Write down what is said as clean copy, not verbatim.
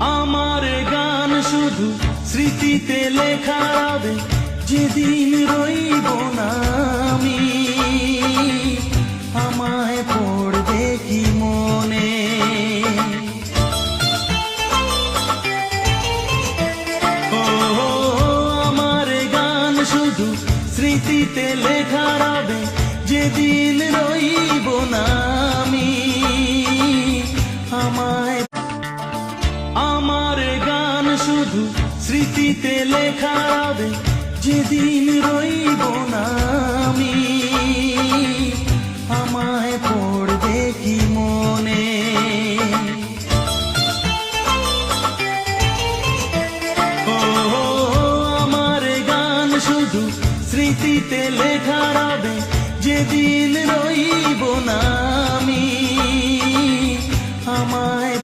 আমার গান শুধু স্মৃতিতে লেখা রবে, যেদিন রইব না আমি। আমায় পড়বে কি মনে, ও আমার গান শুধু স্মৃতিতে লেখা রবে, যেদিন রইব না আমি। আমায় আমার গান শুধু স্মৃতিতে লেখা রবে, যেদিন রইব না আমি। আমায় পড়বে কি মনে, ও আমার গান শুধু স্মৃতিতে লেখা রবে, যেদিন